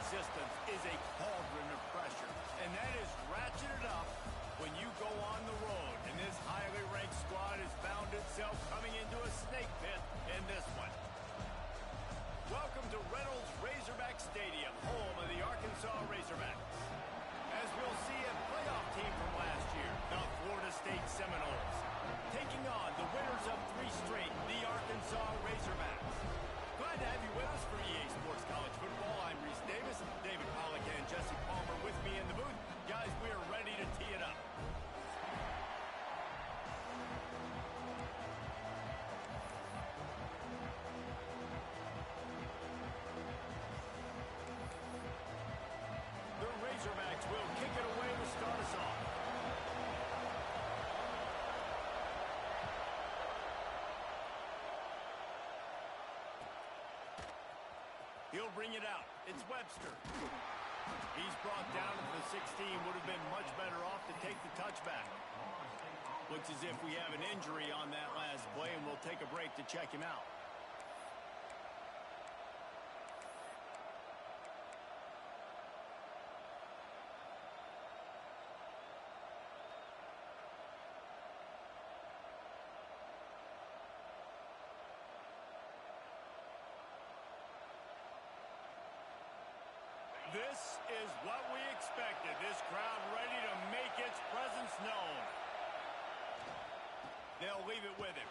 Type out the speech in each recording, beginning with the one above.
resistance is a cauldron of pressure, and that is ratcheted up when you go on the road. And this highly ranked squad has found itself coming into a snake pit in this one. Welcome to Reynolds Razorback Stadium, home of the Arkansas Razorbacks. As we'll see, a playoff team from last year, the Florida State Seminoles, taking on the winners of 3 straight, the Arkansas Razorbacks. Glad to have you with us for EA Sports College Football. I'm Reese Davis, David Pollack and Jesse Palmer with me in the booth. Guys, we are ready to tee it up. The Razorbacks will kick it away to start us off. He'll bring it out. It's Webster. He's brought down to the 16. Would have been much better off to take the touchback. Looks as if we have an injury on that last play, and we'll take a break to check him out. This is what we expected. This crowd ready to make its presence known. They'll leave it with him.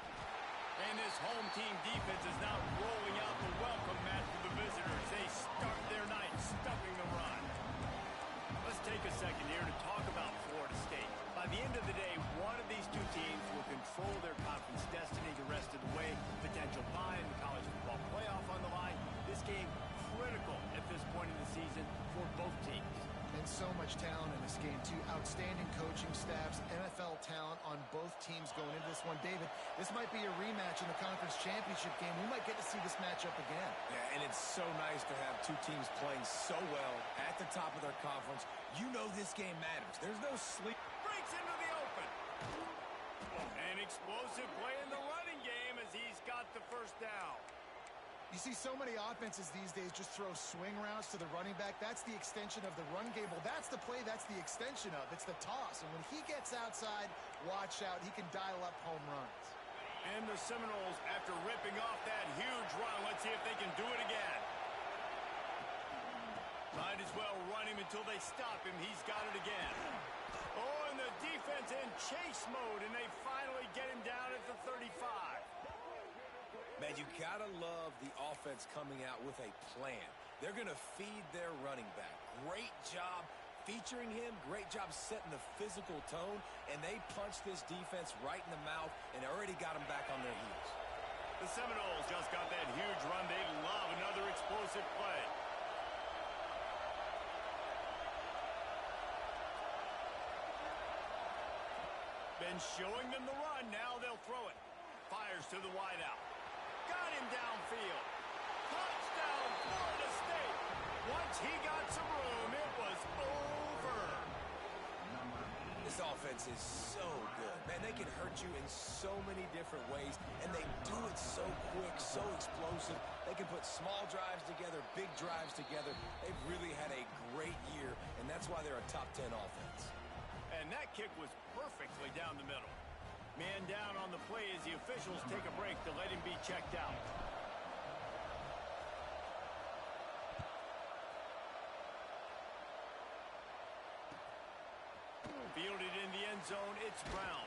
And this home team defense is now rolling out the welcome mat for the visitors. They start their night stuffing the run. Let's take a second here to talk about Florida State. By the end of the day, one of these two teams will control their conference destiny the rest of the way. Potential bye in the college football playoff on the line. This game critical at this point in the season for both teams. And so much talent in this game, too. Outstanding coaching staffs, NFL talent on both teams going into this one. David, this might be a rematch in the conference championship game. We might get to see this matchup again. Yeah, and it's so nice to have two teams playing so well at the top of their conference. You know this game matters. There's no sleep. Breaks into the open. An explosive play in the running game as he's got the first down. You see so many offenses these days just throw swing routes to the running back. That's the extension of the run game. Well, that's the play that's the extension of. It's the toss. And when he gets outside, watch out. He can dial up home runs. And the Seminoles, after ripping off that huge run, let's see if they can do it again. Might as well run him until they stop him. He's got it again. Oh, and the defense in chase mode, and they finally get him down at the 35. Man, you gotta love the offense coming out with a plan. They're gonna feed their running back. Great job featuring him. Great job setting the physical tone. And they punched this defense right in the mouth and already got them back on their heels. The Seminoles just got that huge run. They love another explosive play. Been showing them the run. Now they'll throw it. Fires to the wideout. Got him downfield. Touchdown, Florida State. Once he got some room, it was over. This offense is so good. Man, they can hurt you in so many different ways, and they do it so quick, so explosive. They can put small drives together, big drives together. They've really had a great year, and that's why they're a top 10 offense. And that kick was perfectly down the middle. Man down on the play as the officials take a break to let him be checked out. Fielded in the end zone, it's Brown.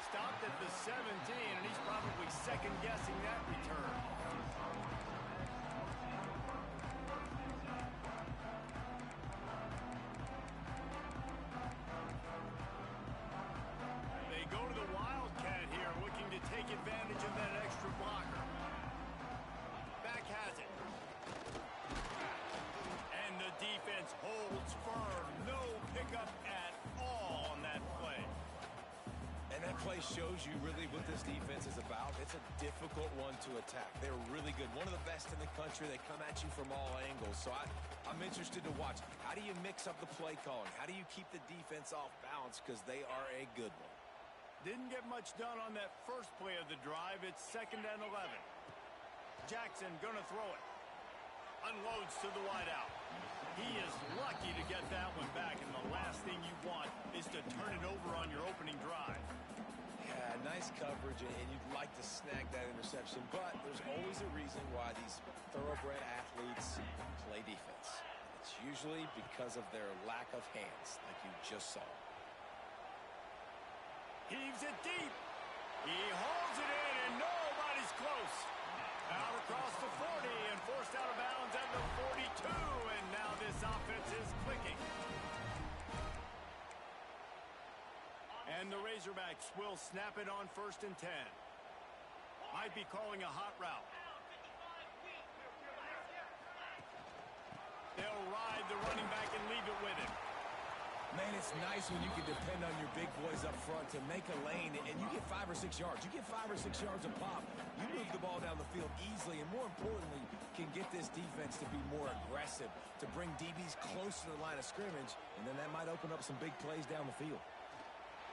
Stopped at the 17, and he's probably second-guessing that return. They go to the Wildcat here, looking to take advantage of that extra blocker. Back has it. And the defense holds firm. No pickup at all on that play. And that play shows you really what this defense is about. It's a difficult one to attack. They're really good. One of the best in the country. They come at you from all angles. So I'm interested to watch. How do you mix up the play calling? How do you keep the defense off balance? Because they are a good one. Didn't get much done on that first play of the drive. It's 2nd and 11. Jackson gonna throw it. Unloads to the wideout. He is lucky to get that one back, and the last thing you want is to turn it over on your opening drive. Yeah, nice coverage, and you'd like to snag that interception, but there's always a reason why these thoroughbred athletes play defense. It's usually because of their lack of hands, like you just saw. Heaves it deep. He hauls it in, and nobody's close. Out across the 40 and forced out of bounds at the 42, and now this offense is clicking. And the Razorbacks will snap it on 1st and 10. Might be calling a hot route. They'll ride the running back and leave it with him. Man, it's nice when you can depend on your big boys up front to make a lane, and you get 5 or 6 yards. You get 5 or 6 yards a pop. You move the ball down the field easily, and more importantly, can get this defense to be more aggressive, to bring DBs close to the line of scrimmage, and then that might open up some big plays down the field.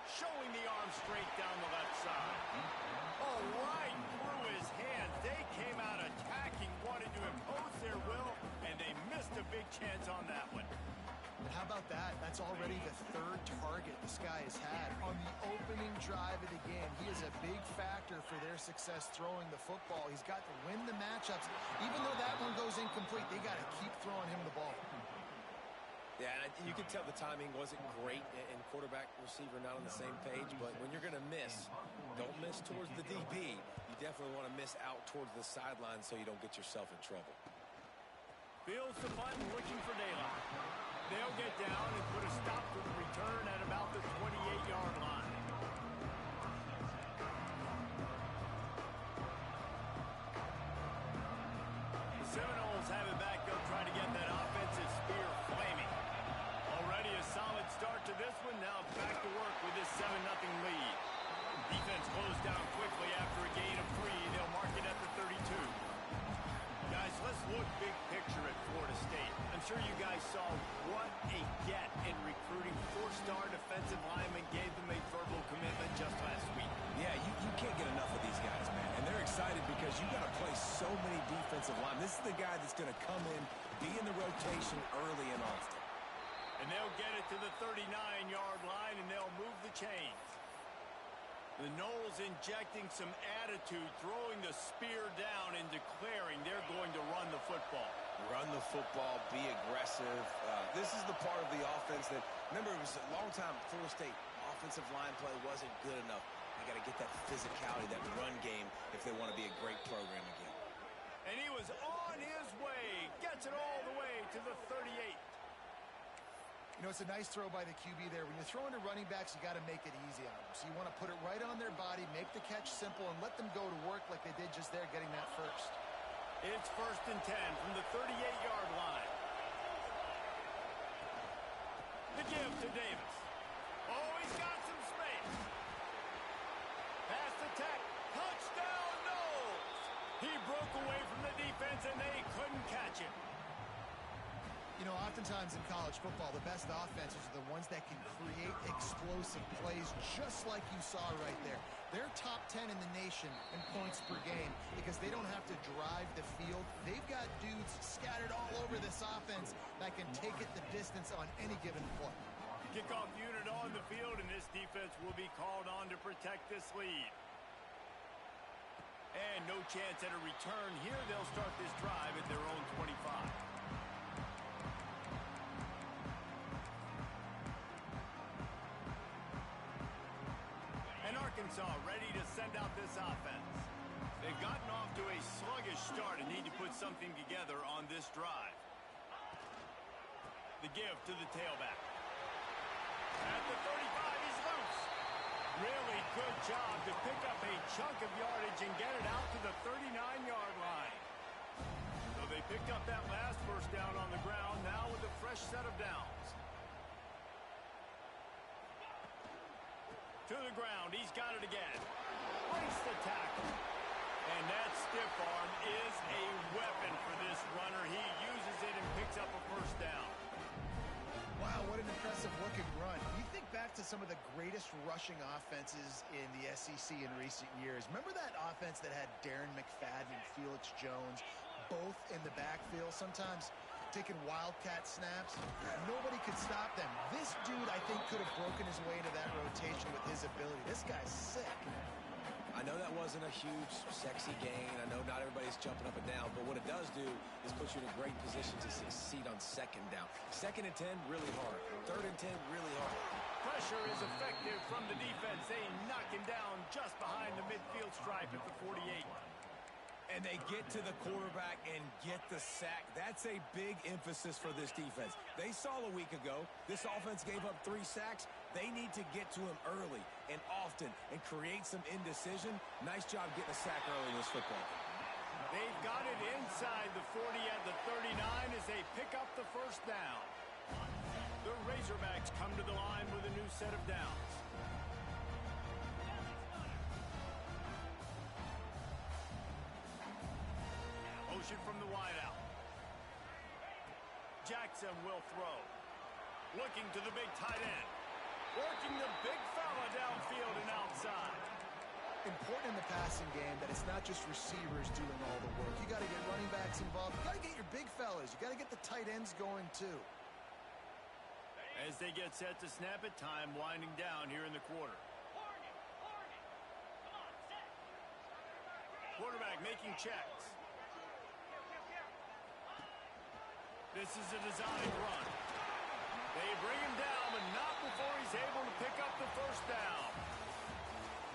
Showing the arm straight down the left side. Oh, right through his hands. They came out attacking, wanted to impose their will, and they missed a big chance on that one. And how about that? That's already the 3rd target this guy has had on the opening drive of the game. He is a big factor for their success throwing the football. He's got to win the matchups. Even though that one goes incomplete, they got to keep throwing him the ball. Yeah, and you can tell the timing wasn't great, and quarterback, receiver not on the same page, but when you're going to miss, don't miss towards the DB. You definitely want to miss out towards the sideline so you don't get yourself in trouble. Fields the button, looking for daylight. They'll get down and put a stop to the return at about the 28-yard line. The Seminoles have it back. They'll try to get that offensive spear flaming. Already a solid start to this one. Now back to work with this 7-0 lead. Defense closed down quickly after a gain of 3. They'll mark it at the 32. Guys, let's look big picture at Florida State. I'm sure you guys saw what a get in recruiting. 4-star defensive linemen gave them a verbal commitment just last week. Yeah, you can't get enough of these guys, man. And they're excited because you got to play so many defensive linemen. This is the guy that's going to come in, be in the rotation early and often. And they'll get it to the 39-yard line, and they'll move the chains. The Noles injecting some attitude, throwing the spear down and declaring they're going to run the football. Run the football, be aggressive. This is the part of the offense that, remember, it was a long time Florida State offensive line play wasn't good enough. They got to get that physicality, that run game, if they want to be a great program again. And he was on his way, gets it all the way to the 38. You know, it's a nice throw by the QB there. When you're throwing to running backs, you got to make it easy on them. So you want to put it right on their body, make the catch simple, and let them go to work like they did just there, getting that first. It's 1st and 10 from the 38-yard line. The give to Davis. Oh, he's got some space. Pass attack. Touchdown, Noles. He broke away from the defense, and they couldn't catch him. You know, oftentimes in college football, the best offenses are the ones that can create explosive plays just like you saw right there. They're top 10 in the nation in points per game because they don't have to drive the field. They've got dudes scattered all over this offense that can take it the distance on any given play. Kickoff unit on the field, and this defense will be called on to protect this lead. And no chance at a return here. They'll start this drive at their own 25. Arkansas ready to send out this offense. They've gotten off to a sluggish start and need to put something together on this drive. The give to the tailback. At the 35, he's loose. Really good job to pick up a chunk of yardage and get it out to the 39-yard line. So they picked up that last first down on the ground, now with a fresh set of downs. To the ground, he's got it again. Breaks the tackle. And that stiff arm is a weapon for this runner. He uses it and picks up a first down. Wow, what an impressive looking run. You think back to some of the greatest rushing offenses in the SEC in recent years. Remember that offense that had Darren McFadden and Felix Jones both in the backfield? Sometimes taking wildcat snaps. Nobody could stop them. This dude, I think, could have broken his way into that rotation with his ability. This guy's sick. I know that wasn't a huge, sexy gain. I know not everybody's jumping up and down, but what it does do is put you in a great position to succeed on second down. 2nd and 10, really hard. 3rd and 10, really hard. Pressure is effective from the defense. They knock him down just behind the midfield stripe at the 48. And they get to the quarterback and get the sack. That's a big emphasis for this defense. They saw a week ago, this offense gave up 3 sacks. They need to get to him early and often and create some indecision. Nice job getting a sack early in this football. They've got it inside the 40 at the 39 as they pick up the first down. The Razorbacks come to the line with a new set of downs. Motion from the wideout. Jackson will throw. Looking to the big tight end. Working the big fella downfield and outside. Important in the passing game that it's not just receivers doing all the work. You got to get running backs involved. You got to get your big fellas. You got to get the tight ends going too. As they get set to snap it, time winding down here in the quarter. Quarterback making checks. This is a designed run. They bring him down, but not before he's able to pick up the first down.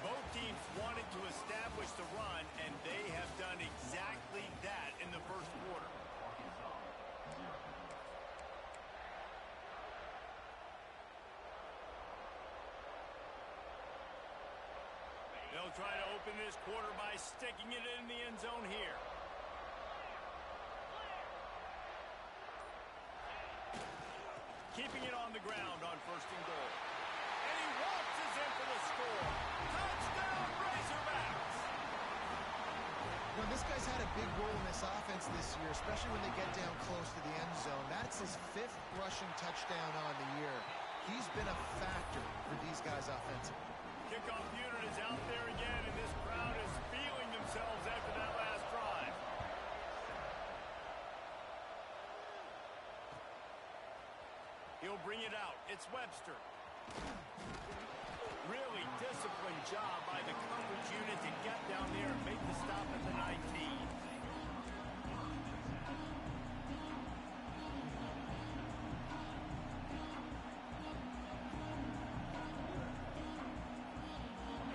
Both teams wanted to establish the run, and they have done exactly that in the first quarter. They'll try to open this quarter by sticking it in the end zone here. Keeping it on the ground on 1st and goal. And he waltzes in for the score. Touchdown, Razorbacks! Well, this guy's had a big role in this offense this year, especially when they get down close to the end zone. That's his 5th rushing touchdown on the year. He's been a factor for these guys offensively. Kickoff unit is out there again, and this crowd is feeling themselves after that last drive. He'll bring it out. It's Webster. Really disciplined job by the coverage unit to get down there and make the stop at the 19.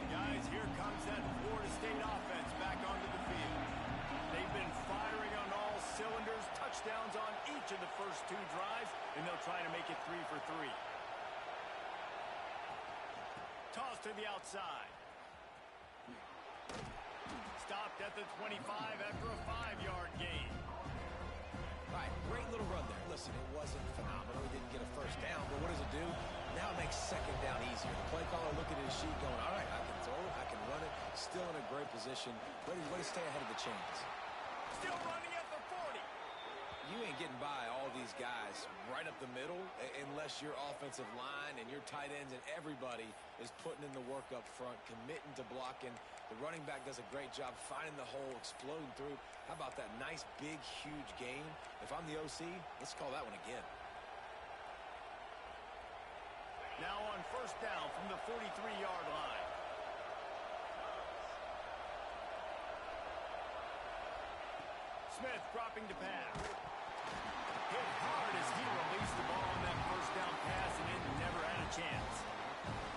Guys, here comes that Florida State offense back onto the field. They've been firing on all cylinders, touchdowns on each of the first 2 drives, and they'll try to make it 3 for 3. Toss to the outside. Stopped at the 25 after a 5-yard gain. All right, great little run there. Listen, it wasn't phenomenal. He didn't get a first down, but what does it do? Now it makes 2nd down easier. The play caller looking at his sheet going, all right, I can throw it, I can run it. Still in a great position. Ready to stay ahead of the chains. Still running at the 40. You ain't getting by all these guys right up the middle unless your offensive line and your tight ends and everybody is putting in the work up front, committing to blocking. The running back does a great job finding the hole, exploding through. How about that nice, big, huge gain? If I'm the OC, let's call that one again. Now on 1st down from the 43-yard line. Smith dropping to pass. Hit hard as he released the ball on that 1st down pass, and it never had a chance.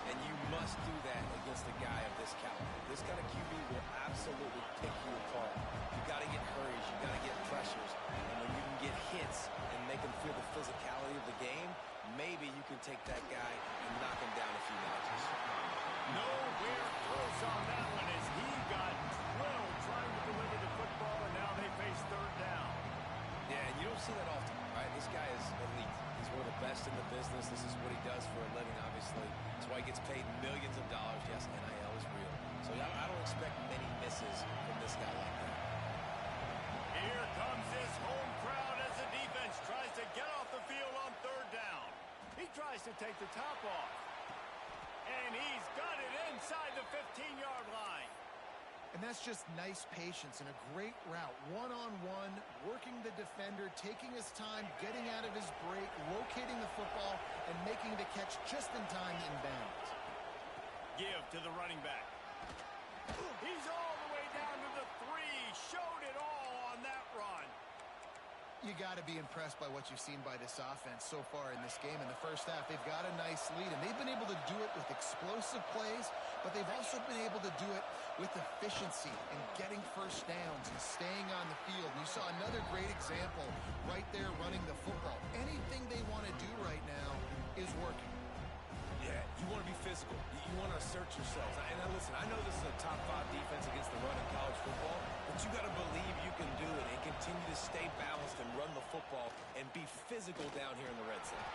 And you must do that against a guy of this caliber. This kind of QB will absolutely pick you apart. You got to get hurries, you got to get pressures, and when you can get hits and make them feel the physicality of the game, maybe you can take that guy and knock him down a few notches. Nowhere close on that one as he got drilled trying to deliver the football, and now they face 3rd down. Yeah, and you don't see that often, right? This guy is elite. He's one of the best in the business. This is what he does for a living, obviously. That's why he gets paid millions of dollars. Yes, NIL is real. So I don't expect many misses from this guy like that. Here comes this home crowd as the defense tries to get off the field on 3rd down. He tries to take the top off. And he's got it inside the 15-yard line. And And that's just nice patience and a great route. One-on-one, working the defender, taking his time, getting out of his break, locating the football, and making the catch just in time inbounds. Give to the running back. He's all the way down to the 3. Showed it all on that run. You got to be impressed by what you've seen by this offense so far in this game. In the first half, they've got a nice lead, and they've been able to do it with explosive plays, but they've also been able to do it with efficiency and getting first downs and staying on the field. You saw another great example right there running the football. Anything they want to do right now is working. Yeah, you want to be physical. You want to assert yourselves. And listen, I know this is a top 5 defense against the run in college football, but you got to believe you can do it and continue to stay balanced and run the football and be physical down here in the red zone.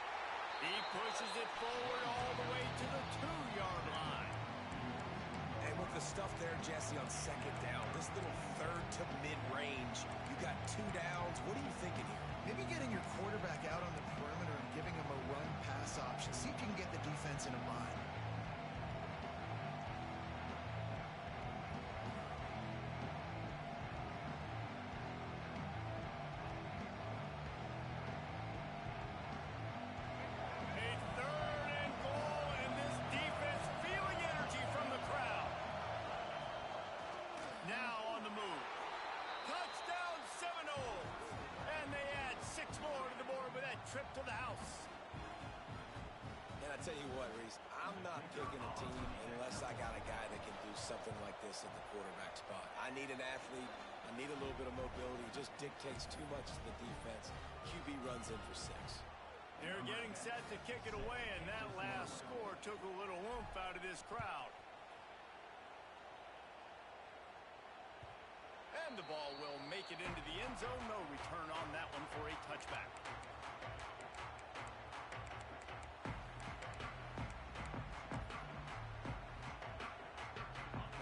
He pushes it forward all the way to the 2-yard line. And with the stuff there, Jesse, on second down, this little third to mid-range, you got 2 downs. What are you thinking here? Maybe getting your quarterback out on the perimeter and giving him a run-pass option. See if you can get the defense in a bind. A 3rd and goal, and this defense feeling energy from the crowd. Now on the move. Touchdown Seminoles. And they add 6 more to the board with that trip to the house. And I tell you what, Reese, I'm not picking a team unless I got a guy that can do something like this at the quarterback spot. I need an athlete. I need a little bit of mobility. It just dictates too much to the defense. QB runs in for 6. They're getting set to kick it away, and that last score took a little oomph out of this crowd. And the ball will make it into the end zone. No return on that one for a touchback.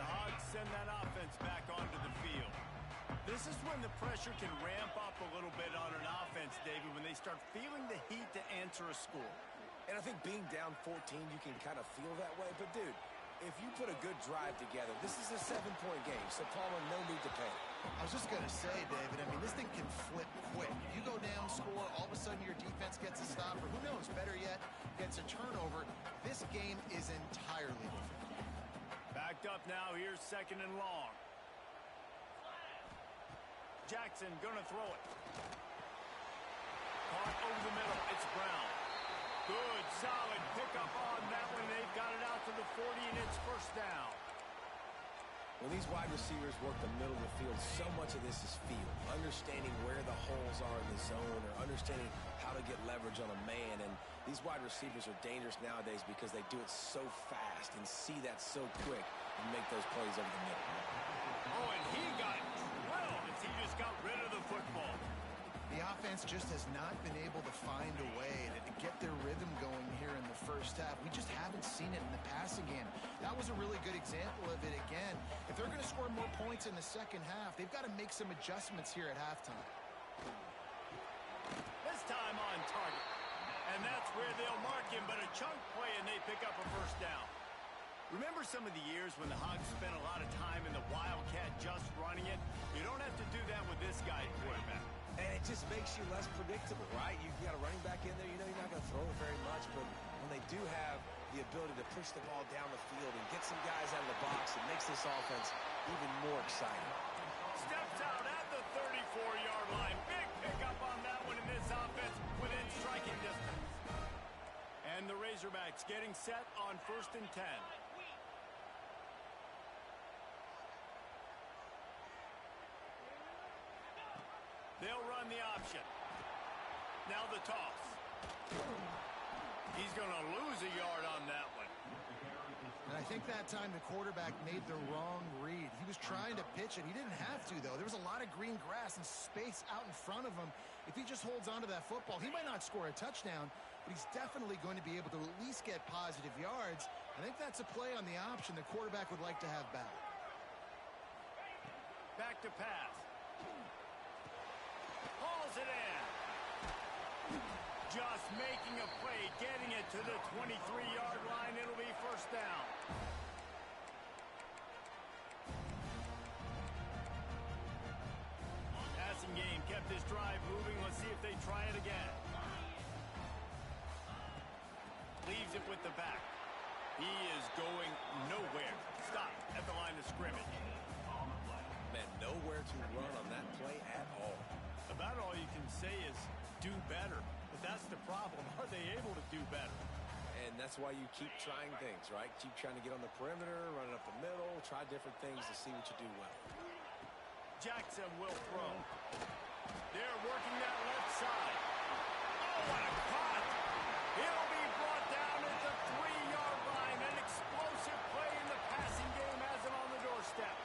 The Hogs send that offense back onto the field. This is when the pressure can ramp up a little bit on an offense, David, when they start feeling the heat to answer a score. And I think being down 14, you can kind of feel that way. But, dude, if you put a good drive together, this is a 7-point game. So, Palmer, no need to panic. I was just going to say, David, I mean, this thing can flip quick. If you go down, score, all of a sudden your defense gets a stop, or who knows, better yet, gets a turnover. This game is entirely different. Backed up now. Here's 2nd and long. Jackson gonna throw it. Caught over the middle. It's Brown. Good, solid pickup on that one. They've got it out to the 40, and it's 1st down. When these wide receivers work the middle of the field, so much of this is feel. Understanding where the holes are in the zone or understanding how to get leverage on a man. And these wide receivers are dangerous nowadays because they do it so fast and see that so quick and make those plays over the middle. Oh, and he got drilled as he just got rid of the football. The offense just has not been able to find a way to get their rhythm going here in the first half. We just haven't seen it in the passing game. That was a really good example of it again. If they're going to score more points in the second half, they've got to make some adjustments here at halftime. This time on target. And that's where they'll mark him, but a chunk play, and they pick up a 1st down. Remember some of the years when the Hogs spent a lot of time in the Wildcat just running it? You don't have to do that with this guy at quarterback. And it just makes you less predictable, right? You've got a running back in there. You know you're not going to throw it very much, but when they do have the ability to push the ball down the field and get some guys out of the box, it makes this offense even more exciting. Steps out at the 34-yard line. Big pickup on that one in this offense within striking distance. And the Razorbacks getting set on 1st and 10. They'll run the option. Now the toss. He's going to lose a yard on that one. And I think that time the quarterback made the wrong read. He was trying to pitch it. He didn't have to, though. There was a lot of green grass and space out in front of him. If he just holds on to that football, he might not score a touchdown, but he's definitely going to be able to at least get positive yards. I think that's a play on the option the quarterback would like to have back. Back to pass. Hauls it in. Just making a play, getting it to the 23-yard line. It'll be 1st down. they try it again. Leaves it with the back. He is going nowhere. Stop at the line of scrimmage. Man, nowhere to run on that play at all. About all you can say is do better. But that's the problem. Are they able to do better? And that's why you keep trying things, right? Keep trying to get on the perimeter, run it up the middle, try different things to see what you do well. Jackson will throw. They're working that left side. Oh, what a cut! He'll be brought down at the 3-yard line. An explosive play in the passing game has him on the doorstep.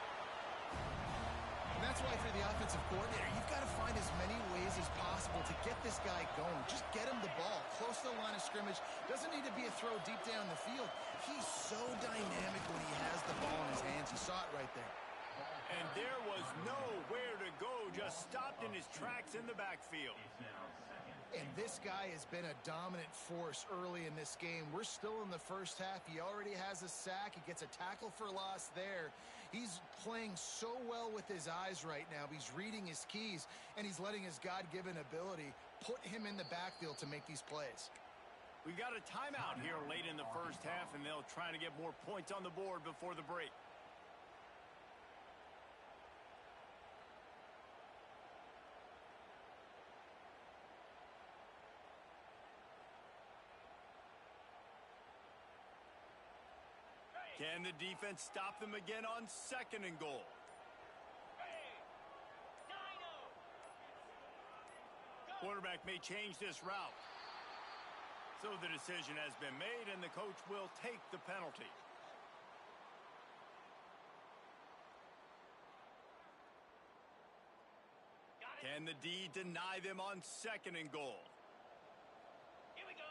And that's why for the offensive coordinator, you've got to find as many ways as possible to get this guy going. Just get him the ball close to the line of scrimmage. Doesn't need to be a throw deep down the field. He's so dynamic when he has the ball in his hands. You saw it right there. And there was nowhere to go, just stopped in his tracks in the backfield. And this guy has been a dominant force early in this game. We're still in the first half. He already has a sack. He gets a tackle for loss there. He's playing so well with his eyes right now. He's reading his keys, and he's letting his God-given ability put him in the backfield to make these plays. We've got a timeout here late in the first half, and they'll try to get more points on the board before the break. Can the defense stop them again on 2nd and goal? Quarterback may change this route. So the decision has been made, and the coach will take the penalty. Can the D deny them on 2nd and goal? Here we go.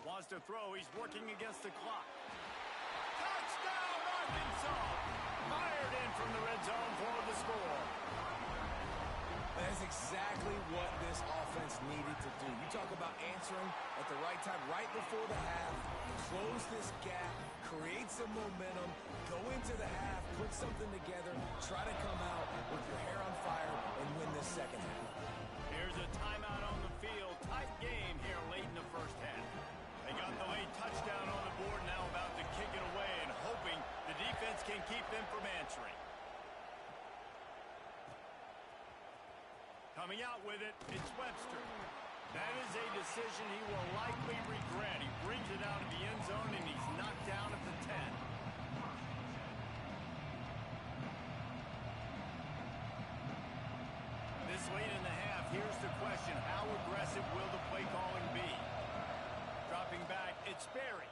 Wants to throw. He's working against the clock. Touchdown, Arkansas! Fired in from the red zone for the score. That's exactly what this offense needed to do. You talk about answering at the right time, right before the half, close this gap, create some momentum, go into the half, put something together, try to come out with your hair on fire and win this second half. Here's a timeout on the field. Tight game here late in the first half. They got the late touchdown on the board, now about to kick it away and hoping the defense can keep them from answering. Coming out with it, it's Webster. That is a decision he will likely regret. He brings it out of the end zone and he's knocked down at the 10. This late in the half, here's the question. How aggressive will the play calling be? Dropping back, it's Berry.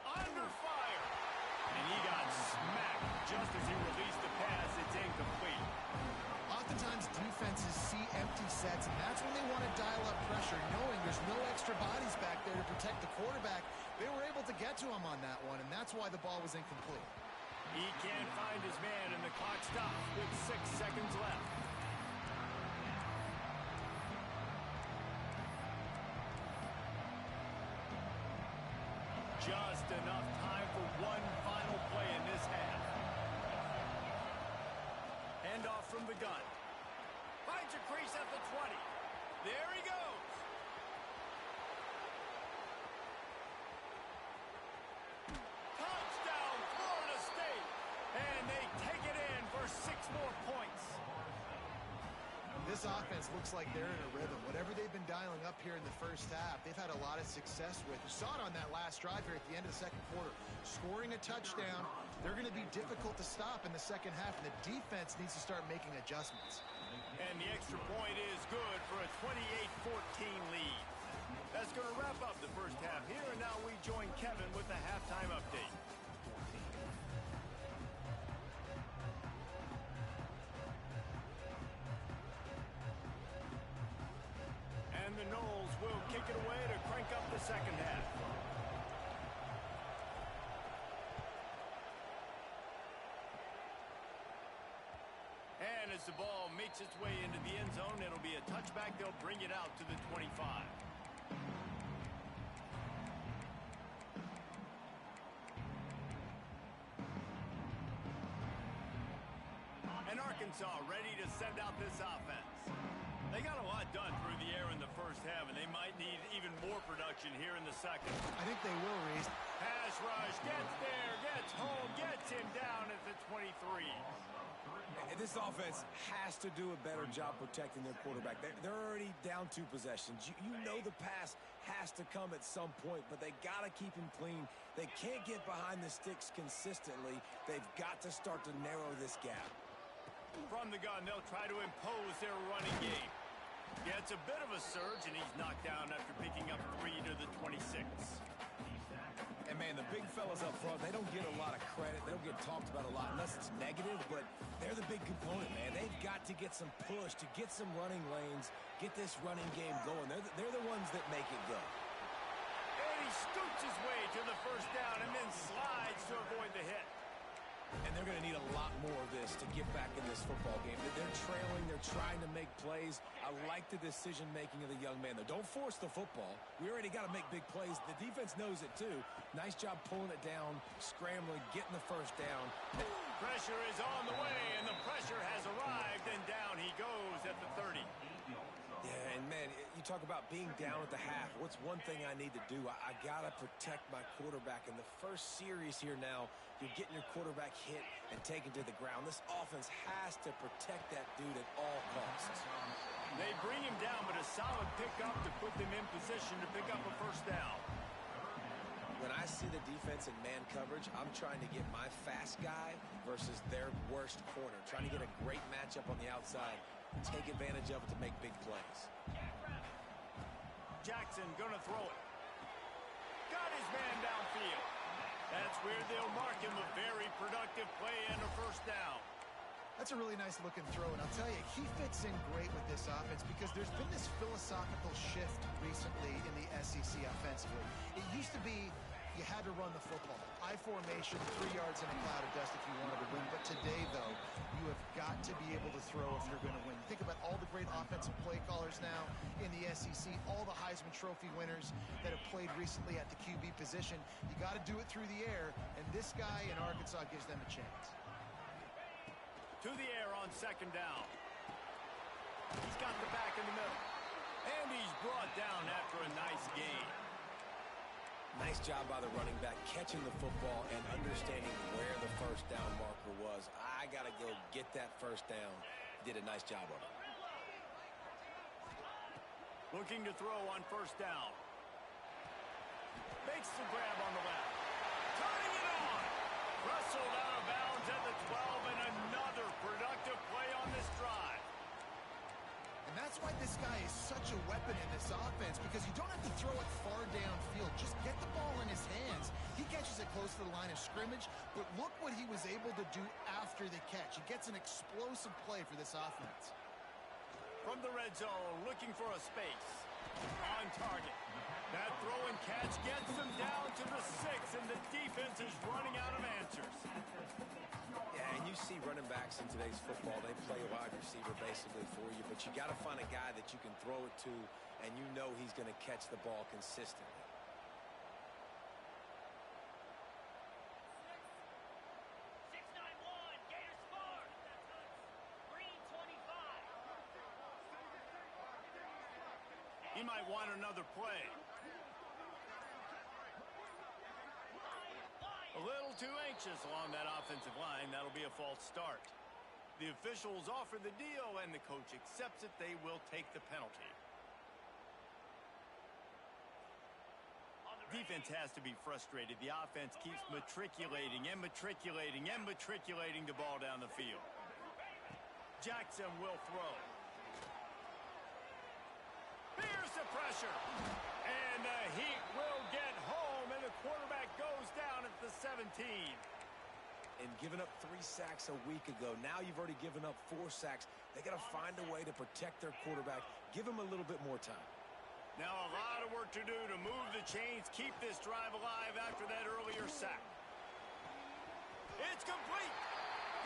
Under fire. And he got smacked just as he released the pass. It's incomplete. Oftentimes defenses see empty sets, and that's when they want to dial up pressure, knowing there's no extra bodies back there to protect the quarterback. They were able to get to him on that one, and that's why the ball was incomplete. He can't find his man, and the clock stops with 6 seconds left. Just enough time for one final play in this half. Handoff from the gun. Finds a crease at the 20. There he goes. Touchdown, Florida State. And they take it in for 6 more points. This offense looks like they're in a rhythm. Whatever they've been dialing up here in the first half, they've had a lot of success with. You saw it on that last drive here at the end of the second quarter. Scoring a touchdown, they're going to be difficult to stop in the second half, and the defense needs to start making adjustments. And the extra point is good for a 28-14 lead. That's going to wrap up the first half here, and now we join Kevin with the halftime update. And the Noles will kick it away to crank up the second half. And as the ball makes its way into the end zone, it'll be a touchback. They'll bring it out to the 25. Arkansas ready to send out this offense. They got a lot done through the air in the first half, and they might need even more production here in the second. I think they will, Reese. Pass rush, gets there, gets home, gets him down at the 23. And this offense has to do a better job protecting their quarterback. They're already down 2 possessions. You know the pass has to come at some point, but they got to keep him clean. They can't get behind the sticks consistently. They've got to start to narrow this gap. From the gun, they'll try to impose their running game. Gets a bit of a surge, and he's knocked down after picking up 3 to the 26. And, man, the big fellas up front, they don't get a lot of credit. They don't get talked about a lot unless it's negative, but they're the big component, man. They've got to get some push, to get some running lanes, get this running game going. They're the ones that make it go. And he scoots his way to the first down and then slides to avoid the hit. And they're going to need a lot more of this to get back in this football game. They're trailing. They're trying to make plays. I like the decision-making of the young man, though. Don't force the football. We already got to make big plays. The defense knows it, too. Nice job pulling it down, scrambling, getting the first down. Pressure is on the way, and the pressure has arrived, and down he goes at the 30. Yeah, and, man, you talk about being down at the half. What's one thing I need to do? I got to protect my quarterback. In the first series here now, you're getting your quarterback hit and taken to the ground. This offense has to protect that dude at all costs. They bring him down, but a solid pickup to put them in position to pick up a first down. When I see the defense in man coverage, I'm trying to get my fast guy versus their worst corner. Trying to get a great matchup on the outside, take advantage of it to make big plays. Jackson gonna throw it. Got his man downfield. That's where they'll mark him a very productive play and a first down. That's a really nice looking throw, and I'll tell you, he fits in great with this offense because there's been this philosophical shift recently in the SEC offensively. It used to be you had to run the football. I formation, 3 yards in a cloud of dust if you wanted to win. But today, though, you have got to be able to throw if you're going to win. Think about all the great offensive play callers now in the SEC, all the Heisman Trophy winners that have played recently at the QB position. You got to do it through the air, and this guy in Arkansas gives them a chance. To the air on second down. He's got the back in the middle. And he's brought down after a nice gain. Nice job by the running back, catching the football and understanding where the first down marker was. I got to go get that first down. Did a nice job of it. Looking to throw on first down. Makes the grab on the left. Turning it on. Wrestled out of bounds at the 12, and another productive play on this drive. And that's why this guy is such a weapon in this offense, because you don't have to throw it far downfield. Just get the ball in his hands. He catches it close to the line of scrimmage, but look what he was able to do after the catch. He gets an explosive play for this offense. From the red zone, looking for a space. On target. That throw and catch gets them down to the 6, and the defense is running out of answers. Yeah, and you see running backs in today's football, they play a wide receiver basically for you, but you got to find a guy that you can throw it to, and you know he's going to catch the ball consistently. He might want another play. A little too anxious along that offensive line. That'll be a false start. The officials offer the deal, and the coach accepts it. They will take the penalty. Defense has to be frustrated. The offense keeps matriculating and matriculating and matriculating the ball down the field. Jackson will throw. Here's the pressure. And the Heat will get home, and the quarterback goes down at the 17. And giving up 3 sacks a week ago, now you've already given up 4 sacks. They got to find a way to protect their quarterback. Give him a little bit more time. Now a lot of work to do to move the chains, keep this drive alive after that earlier sack. It's complete.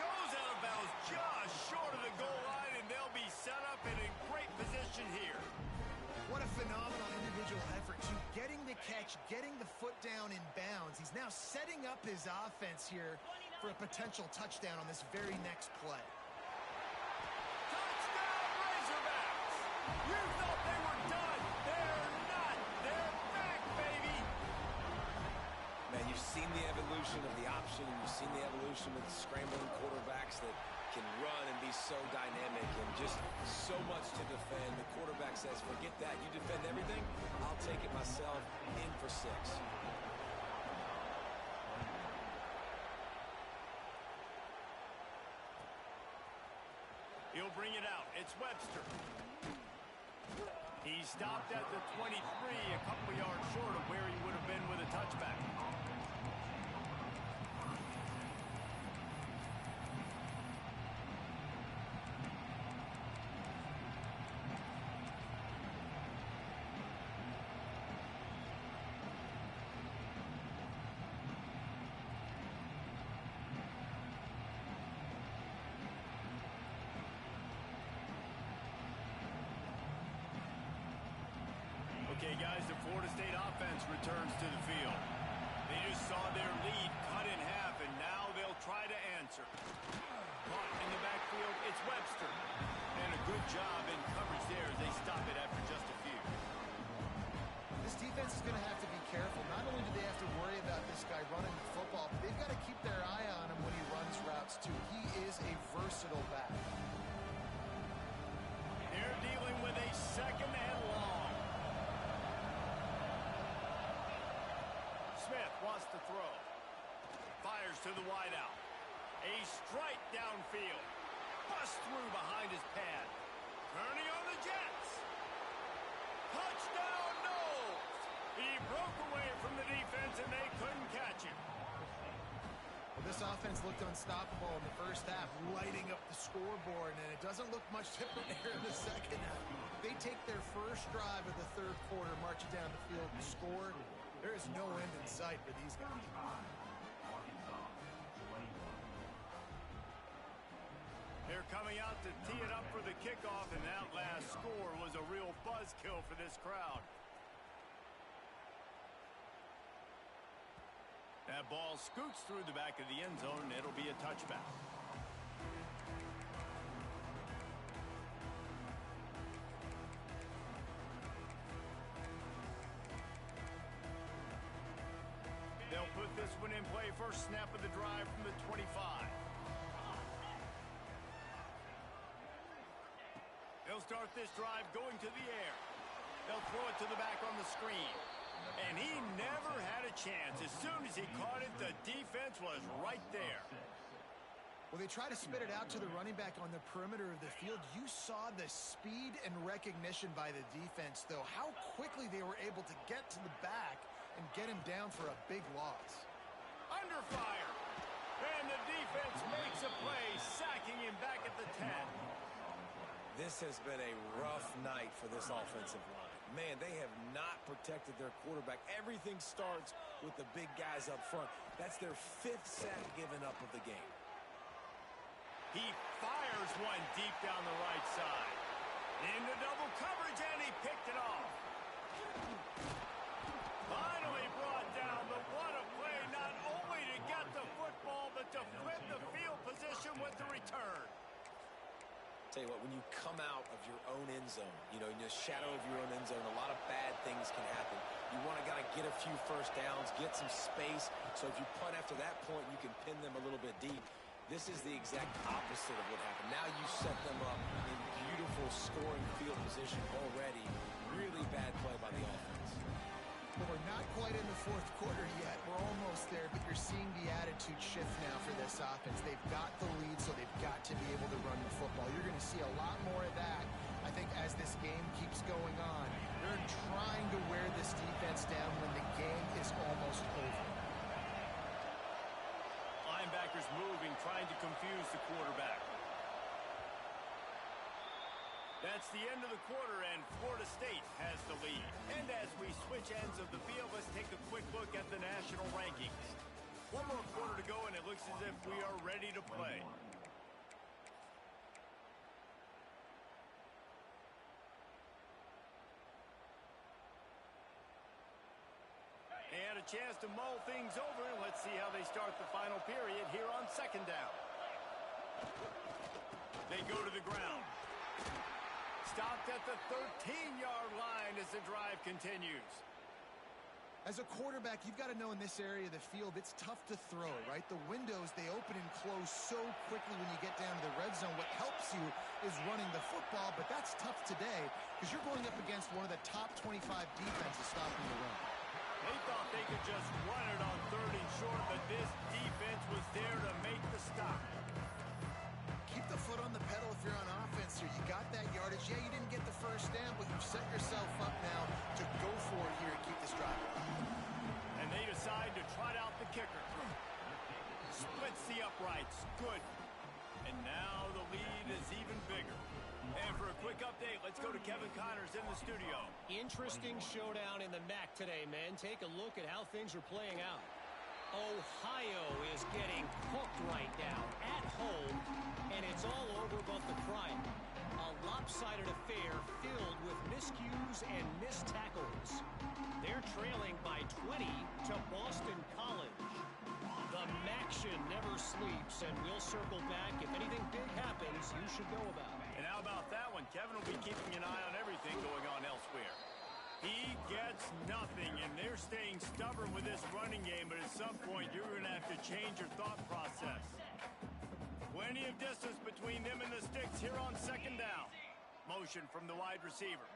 Goes out of bounds just short of the goal line, and they'll be set up and in great position here. What a phenomenal individual effort, too. Getting the catch, getting the foot down in bounds. He's now setting up his offense here for a potential touchdown on this very next play. You thought they were done. They're not. They're back, baby. Man, you've seen the evolution of the option, and you've seen the evolution of the scrambling quarterbacks that can run and be so dynamic and just so much to defend. The quarterback says, forget that. You defend everything, I'll take it myself. In for 6. He'll bring it out. It's Webster. He stopped at the 23, a couple yards short of where he would have been with a touchback. Okay, guys, the Florida State offense returns to the field. They just saw their lead cut in half, and now they'll try to answer. Caught in the backfield, it's Webster. And a good job in coverage there as they stop it after just a few. This defense is going to have to be careful. Not only do they have to worry about this guy running the football, but they've got to keep their eye on him when he runs routes, too. He is a versatile back. They're dealing with a second and long. Smith wants to throw. Fires to the wideout. A strike downfield. Bust through behind his pad. Turning on the Jets. Touchdown, Knowles. He broke away from the defense and they couldn't catch him. Well, this offense looked unstoppable in the first half, lighting up the scoreboard, and it doesn't look much different here in the second half. They take their first drive of the third quarter, march it down the field, and score. There is no end in sight for these guys. They're coming out to tee it up for the kickoff, and that last score was a real buzzkill for this crowd. That ball scoots through the back of the end zone, and it'll be a touchback. They'll put this one in play. First snap of the drive from the 25. They'll start this drive going to the air. They'll throw it to the back on the screen. And he never had a chance. As soon as he caught it, the defense was right there. Well, they try to spit it out to the running back on the perimeter of the field. You saw the speed and recognition by the defense, though. How quickly they were able to get to the back and get him down for a big loss. Under fire. And the defense makes a play, sacking him back at the 10. This has been a rough night for this offensive line. Man, they have not protected their quarterback. Everything starts with the big guys up front. That's their 5th sack given up of the game. He fires one deep down the right side. Into double coverage, and he picked it off. Finally brought down, but what a play, not only to get the football, but to flip the field position with the return. Tell you what, when you come out of your own end zone, in the shadow of your own end zone, a lot of bad things can happen. You want to get a few first downs, get some space, so if you punt after that point, you can pin them a little bit deep. This is the exact opposite of what happened. Now you set them up in beautiful scoring field position already. Really bad play by the offense. Well, we're not quite in the fourth quarter yet. We're almost there, but you're seeing the attitude shift now for this offense. They've got the lead, so they've got to be able to run the football. You're going to see a lot more of that, I think, as this game keeps going on. They're trying to wear this defense down when the game is almost over. Linebackers moving, trying to confuse the quarterback. That's the end of the quarter, and Florida State has the lead. And as we switch ends of the field, let's take a quick look at the national rankings. One more quarter to go, and it looks as if we are ready to play. They had a chance to mull things over, and let's see how they start the final period here on second down. They go to the ground. stopped at the 13-yard line as the drive continues. As a quarterback, you've got to know in this area of the field, it's tough to throw, right? The windows, they open and close so quickly when you get down to the red zone. What helps you is running the football, but that's tough today because you're going up against one of the top 25 defenses stopping the run. They thought they could just run it on 3rd and short, but this defense was there to make the stop. Keep the foot on the pedal if you're on offense here. You got that yardage. Yeah, you didn't get the first down, but you've set yourself up now to go for it here and keep this drive. And they decide to trot out the kicker. Splits the uprights. Good. And now the lead is even bigger. And for a quick update, let's go to Kevin Connors in the studio. Interesting showdown in the MAC today, man. Take a look at how things are playing out. Ohio is getting cooked right now at home, and it's all over but the crying. A lopsided affair filled with miscues and missed tackles. They're trailing by 20 to Boston College. The MACtion never sleeps, and we'll circle back. If anything big happens, you should know about it. And how about that one? Kevin will be keeping an eye on everything going on elsewhere. He gets nothing, and they're staying stubborn with this running game, but at some point you're going to have to change your thought process. Plenty of distance between them and the sticks here on 2nd down. Motion from the wide receiver.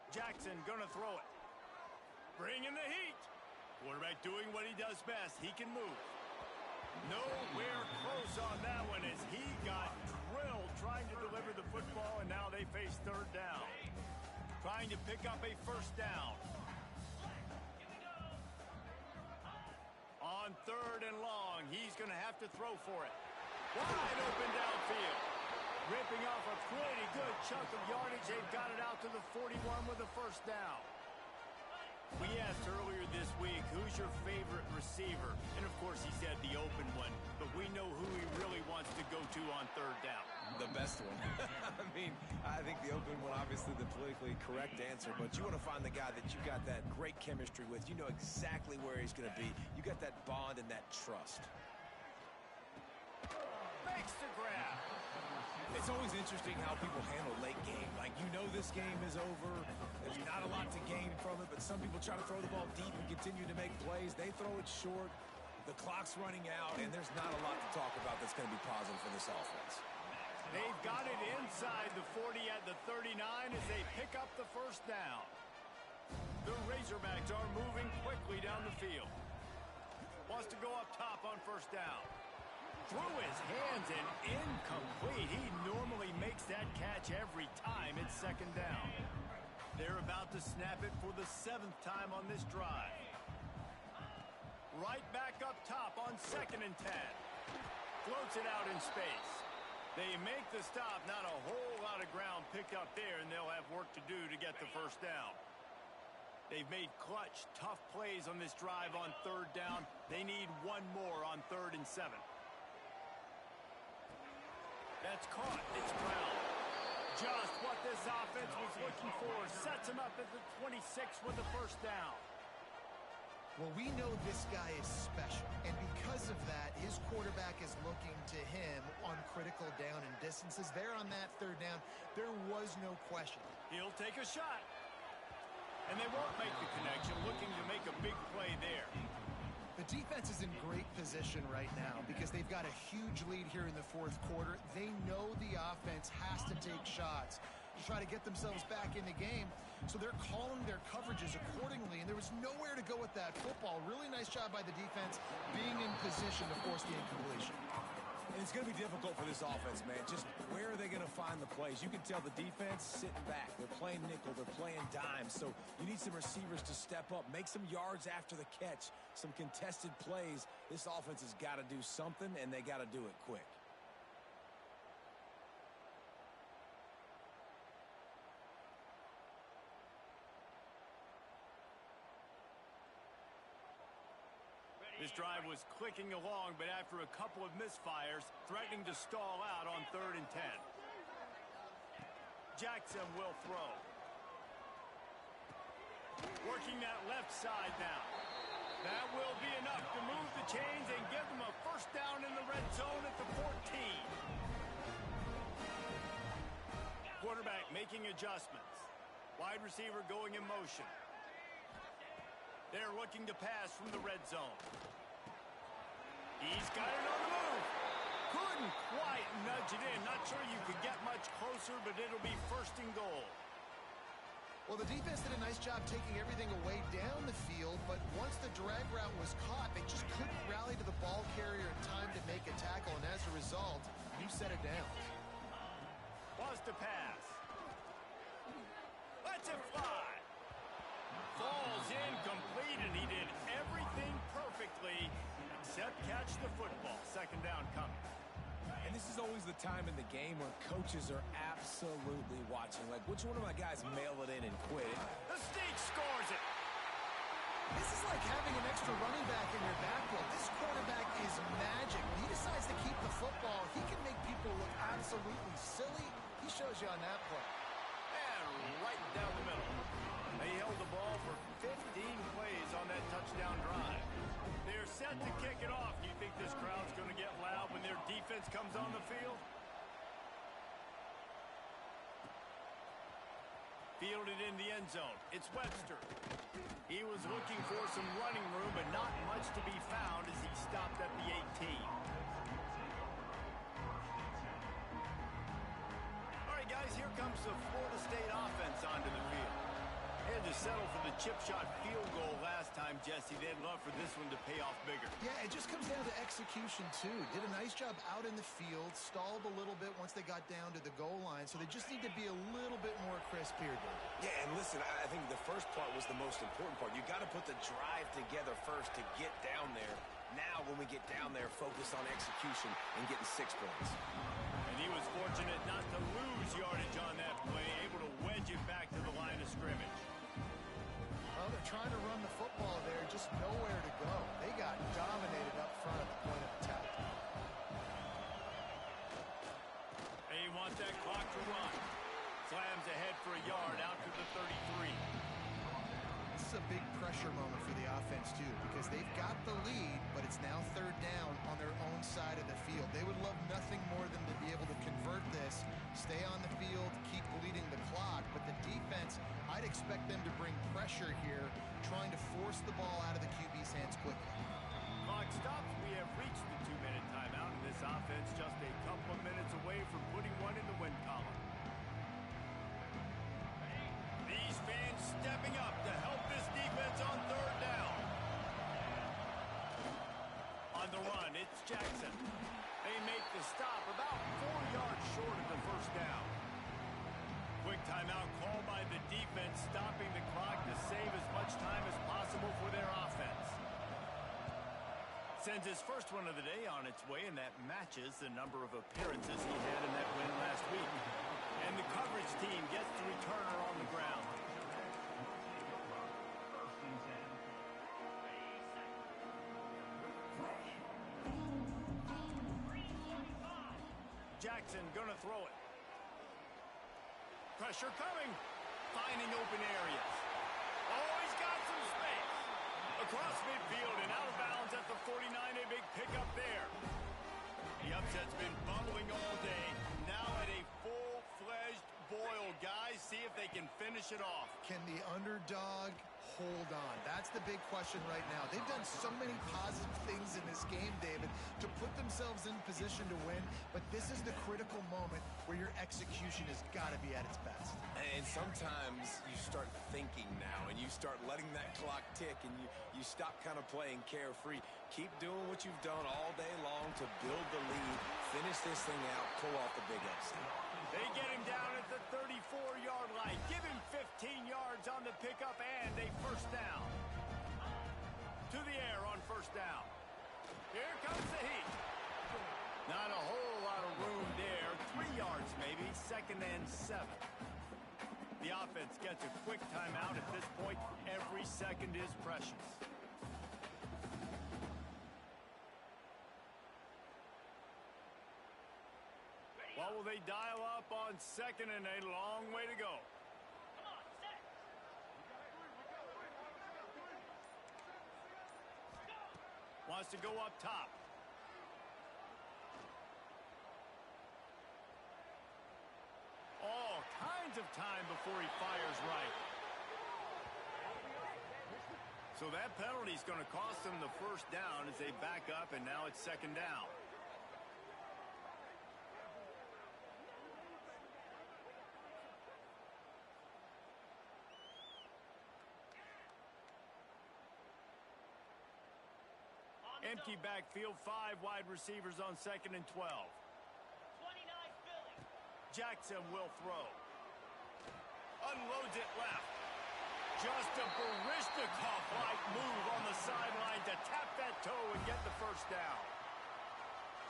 Jackson going to throw it. Bring in the heat. Quarterback doing what he does best. He can move. Nowhere close on that one as he got drilled trying to deliver the football, and now they face 3rd down. Trying to pick up a 1st down. On 3rd and long, he's going to have to throw for it. Wide open downfield. Ripping off a pretty good chunk of yardage. They've got it out to the 41 with a 1st down. We asked earlier this week, who's your favorite receiver? And, of course, he said the open one. But we know who he really wants to go to on 3rd down. The best one. I think the open one, obviously the politically correct answer, but you want to find the guy that you got that great chemistry with. You know exactly where he's going to be. You got that bond and that trust. Makes the grab. It's always interesting how people handle late game. Like, you know this game is over. There's not a lot to gain from it, but some people try to throw the ball deep and continue to make plays. They throw it short. The clock's running out, and there's not a lot to talk about that's going to be positive for this offense. They've got it inside the 40 at the 39 as they pick up the 1st down. The Razorbacks are moving quickly down the field. Wants to go up top on 1st down. Through his hands and incomplete. He normally makes that catch every time. It's 2nd down. They're about to snap it for the 7th time on this drive. Right back up top on 2nd and 10. Floats it out in space. They make the stop. Not a whole lot of ground picked up there, and they'll have work to do to get the 1st down. They've made clutch, tough plays on this drive on 3rd down. They need one more on 3rd and 7. That's caught. It's ground. Just what this offense was looking for. Sets him up at the 26 with the 1st down. Well, we know this guy is special, and because of that, his quarterback is looking to him on critical down and distances. There on that 3rd down, there was no question. He'll take a shot. And they won't make the connection, looking to make a big play there. The defense is in great position right now because they've got a huge lead here in the 4th quarter. They know the offense has to take shots to try to get themselves back in the game. So they're calling their coverages accordingly, and there was nowhere to go with that football. Really nice job by the defense being in position to force the incompletion. And it's going to be difficult for this offense, man. Just where are they going to find the plays? You can tell the defense sitting back. They're playing nickel. They're playing dime. So you need some receivers to step up, make some yards after the catch, some contested plays. This offense has got to do something, and they got to do it quick. This drive was clicking along, but after a couple of misfires, threatening to stall out on 3rd and 10. Jackson will throw. Working that left side now. That will be enough to move the chains and give them a 1st down in the red zone at the 14. Quarterback making adjustments. Wide receiver going in motion. They're looking to pass from the red zone. He's got it on the move. Couldn't quite nudge it in. Not sure you could get much closer, but it'll be first and goal. Well, the defense did a nice job taking everything away down the field, but once the drag route was caught, they just couldn't rally to the ball carrier in time to make a tackle, and as a result, you set it down. Wants to pass. Lets it fly. Falls incomplete, and he did everything perfectly except catch the football. Second down coming. And this is always the time in the game where coaches are absolutely watching. Like, which one of my guys mail it in and quit it? The Sneak scores it. This is like having an extra running back in your backfield. This quarterback is magic. When he decides to keep the football, he can make people look absolutely silly. He shows you on that play. And right down the middle. They held the ball for 15 plays on that touchdown drive. They're set to kick it off. Do you think this crowd's going to get loud when their defense comes on the field? Fielded in the end zone. It's Webster. He was looking for some running room, but not much to be found as he stopped at the 18. All right, guys, here comes the Florida State offense onto the field. They had to settle for the chip shot field goal last time, Jesse. They'd love for this one to pay off bigger. Yeah, it just comes down to execution, too. Did a nice job out in the field, stalled a little bit once they got down to the goal line, so they just need to be a little bit more crisp here, David. Yeah, and listen, I think the first part was the most important part. You got to put the drive together first to get down there. Now, when we get down there, focus on execution and getting 6 points. And he was fortunate not to lose yardage on that play, able to wedge it back to the line of scrimmage. Well, they're trying to run the football there, just nowhere to go. They got dominated up front at the point of attack. They want that clock to run. Slams ahead for a yard out to the 33. This is a big pressure moment for the offense, too, because they've got the lead, but it's now third down on their own side of the field. They would love nothing more than to be able to convert this, stay on the field, keep bleeding the clock, but the defense, I'd expect them to bring pressure here, trying to force the ball out of the QB's hands quickly. Clock stops. We have reached the 2-minute timeout, and this offense just a couple of minutes away from putting one in the win column. These fans stepping up to help this defense on third down. On the run, it's Jackson. They make the stop about 4 yards short of the first down. Quick timeout called by the defense, stopping the clock to save as much time as possible for their offense. Sends his first one of the day on its way, and that matches the number of appearances he had in that win last week. And the coverage team gets the returner on the ground. Jackson gonna throw it. Pressure coming. Finding open areas. Oh, he's got some space. Across midfield and out of bounds at the 49. A big pickup there. The upset's been bubbling all day. Now at a full-fledged boil. Guys, see if they can finish it off. Can the underdog hold on? That's the big question right now. They've done so many positive things in this game, David, to put themselves in position to win, but this is the critical moment where your execution has got to be at its best. And sometimes you start thinking now, and you start letting that clock tick, and you stop kind of playing carefree. Keep doing what you've done all day long to build the lead, finish this thing out, pull off the big upset. They get him down at the 34-yard line. Give him 15 yards on the pickup and a first down. To the air on first down. Here comes the heat. Not a whole lot of room there. 3 yards maybe. 2nd and 7. The offense gets a quick timeout at this point. Every second is precious. What will they dial up on 2nd and a long way to go? Come on, set. Wants to go up top. Oh, tons of time before he fires right. So that penalty is going to cost them the first down as they back up, and now it's second down. Empty backfield, 5 wide receivers on 2nd and 12. 29 Philly. Jackson will throw. Unloads it left. Just a Baryshnikov-like move on the sideline to tap that toe and get the first down.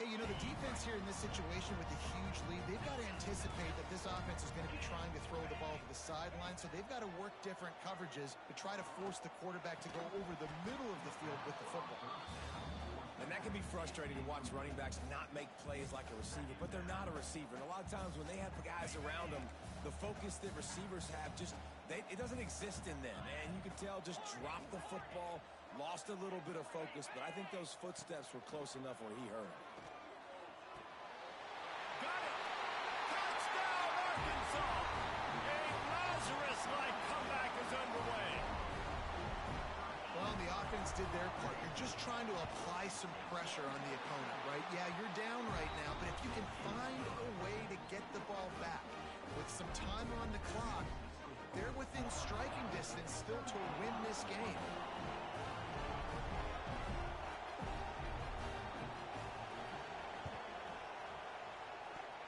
Hey, you know, the defense here in this situation with the huge lead, they've got to anticipate that this offense is going to be trying to throw the ball to the sideline, so they've got to work different coverages to try to force the quarterback to go over the middle of the field with the football. And that can be frustrating to watch running backs not make plays like a receiver, but they're not a receiver. And a lot of times when they have the guys around them, the focus that receivers have it doesn't exist in them. And you can tell just dropped the football, lost a little bit of focus, but I think those footsteps were close enough where he heard them. Got it! Touchdown, Arkansas! A Lazarus-like comeback is underway. Well, the offense did their part. You're just trying to apply some pressure on the opponent, right? Yeah, you're down right now, but if you can find a way to get the ball back with some time on the clock, they're within striking distance still to win this game.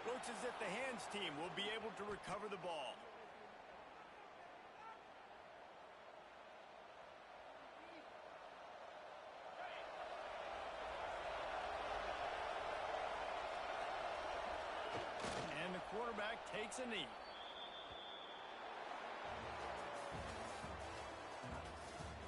Looks as if the hands team will be able to recover the ball. And the quarterback takes a knee.